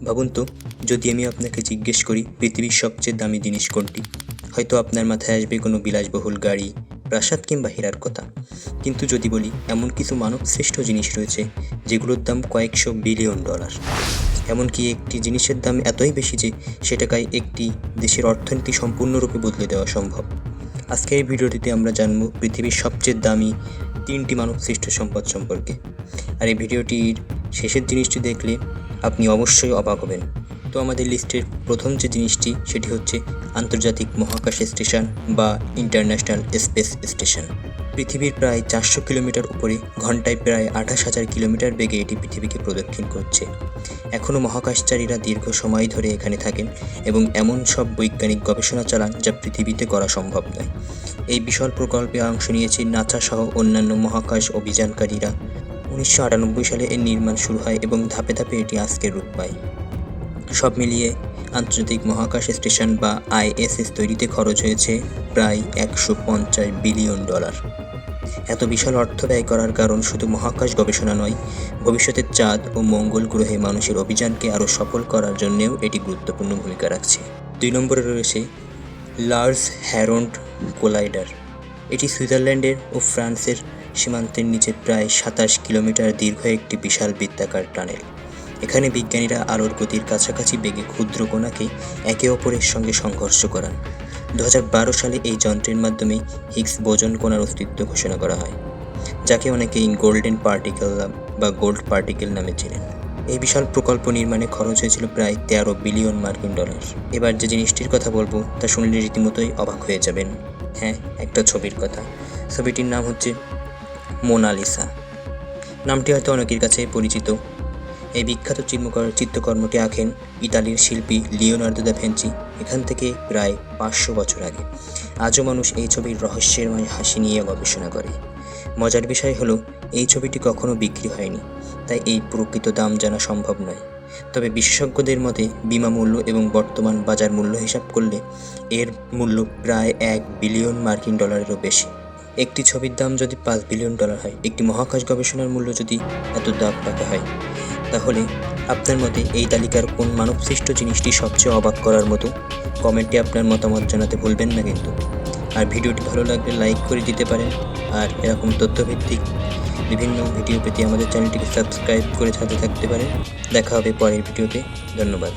ভাবুন তো, যদি আমি আপনাকে জিজ্ঞেস করি পৃথিবীর সবচেয়ে দামি জিনিস কোনটি, হয়তো আপনার মাথায় আসবে কোনো বিলাসবহুল গাড়ি, প্রাসাদ কিংবা হীরার কথা। কিন্তু যদি বলি এমন কিছু মানবসৃষ্ট জিনিস রয়েছে যেগুলোর দাম কয়েকশো বিলিয়ন ডলার। এমনকি একটি জিনিসের দাম এতই বেশি যে সে টাকায় একটি দেশের অর্থনীতি সম্পূর্ণরূপে বদলে দেওয়া সম্ভব। আজকের এই ভিডিওটিতে আমরা জানব পৃথিবীর সবচেয়ে দামি 3টি মানবসৃষ্ট সম্পদ সম্পর্কে। আর এই ভিডিওটির শেষের জিনিসটি দেখলে আপনি অবশ্যই অবাক হবেন। তো আমাদের লিস্টের প্রথম যে জিনিসটি সেটি হচ্ছে আন্তর্জাতিক মহাকাশ স্টেশন বা ইন্টারন্যাশনাল স্পেস স্টেশন। পৃথিবীর প্রায় 400 কিলোমিটার উপরে ঘন্টায় প্রায় 28,000 কিলোমিটার বেগে এটি পৃথিবীকে প্রদক্ষিণ করছে। এখনও মহাকাশচারীরা দীর্ঘ সময় ধরে এখানে থাকেন এবং এমন সব বৈজ্ঞানিক গবেষণা চালান যা পৃথিবীতে করা সম্ভব নয়। এই বিশাল প্রকল্পে অংশ নিয়েছে নাসা সহ অন্যান্য মহাকাশ অভিযানকারীরা। 1998 সালে এর নির্মাণ শুরু হয় এবং ধাপে ধাপে এটি আজকের রূপ পায়। সব মিলিয়ে আন্তর্জাতিক মহাকাশ স্টেশন বা আইএসএস তৈরিতে খরচ হয়েছে প্রায় 150 বিলিয়ন ডলার। এত বিশাল অর্থ ব্যয় করার কারণ শুধু মহাকাশ গবেষণা নয়, ভবিষ্যতের চাঁদ ও মঙ্গল গ্রহে মানুষের অভিযানকে আরও সফল করার জন্যেও এটি গুরুত্বপূর্ণ ভূমিকা রাখছে। 2 নম্বরে রয়েছে লার্জ হ্যারন্ড কোলাইডার। এটি সুইজারল্যান্ডের ও ফ্রান্সের সীমান্তের নিচে প্রায় 27 কিলোমিটার দীর্ঘ একটি বিশাল বৃত্তাকার টানেল। এখানে বিজ্ঞানীরা আলোর গতির কাছাকাছি বেগে ক্ষুদ্র কণাকে একে অপরের সঙ্গে সংঘর্ষ করান। 2012 সালে এই যন্ত্রের মাধ্যমে হিগস বোজন কণার অস্তিত্ব ঘোষণা করা হয়, যাকে অনেকেই গোল্ডেন পার্টিকেল বা গোল্ড পার্টিকেল নামে চেনেন। এই বিশাল প্রকল্প নির্মাণে খরচ হয়েছিল প্রায় 13 বিলিয়ন মার্কিন ডলার। এবার যে জিনিসটির কথা বলবো তা শুনলে রীতিমতোই অবাক হয়ে যাবেন। হ্যাঁ, একটা ছবির কথা। ছবিটির নাম হচ্ছে মোনালিসা। নামটি হয়তো অনেকের কাছে পরিচিত। এই বিখ্যাত চিত্রকর্মটি আঁকেন ইতালির শিল্পী লিওনার্দো দা ভিঞ্চি এখান থেকে প্রায় 500 বছর আগে। আজও মানুষ এই ছবির রহস্যময় হাসি নিয়ে গবেষণা করে। মজার বিষয় হলো এই ছবিটি কখনো বিক্রি হয়নি, তাই এই প্রকৃত দাম জানা সম্ভব নয়। তবে বিশেষজ্ঞদের মতে বিমা মূল্য এবং বর্তমান বাজার মূল্য হিসাব করলে এর মূল্য প্রায় 1 বিলিয়ন মার্কিন ডলারেরও বেশি। একটি ছবির দাম যদি 5 বিলিয়ন ডলার হয়, একটি মহাকাশ গবেষণার মূল্য যদি এত দাম রাখা হয়, তাহলে আপনার মতে এই তালিকার কোন মানবসৃষ্ট জিনিসটি সবচেয়ে অবাক করার মতো? কমেন্টে আপনার মতামত জানাতে ভুলবেন না কিন্তু। আর ভিডিওটি ভালো লাগলে লাইক করে দিতে পারেন। আর এরকম তথ্যভিত্তিক বিভিন্ন ভিডিও পেতে আমাদের চ্যানেলটিকে সাবস্ক্রাইব করে সাথে থাকতে পারেন। দেখা হবে পরের ভিডিওতে। ধন্যবাদ।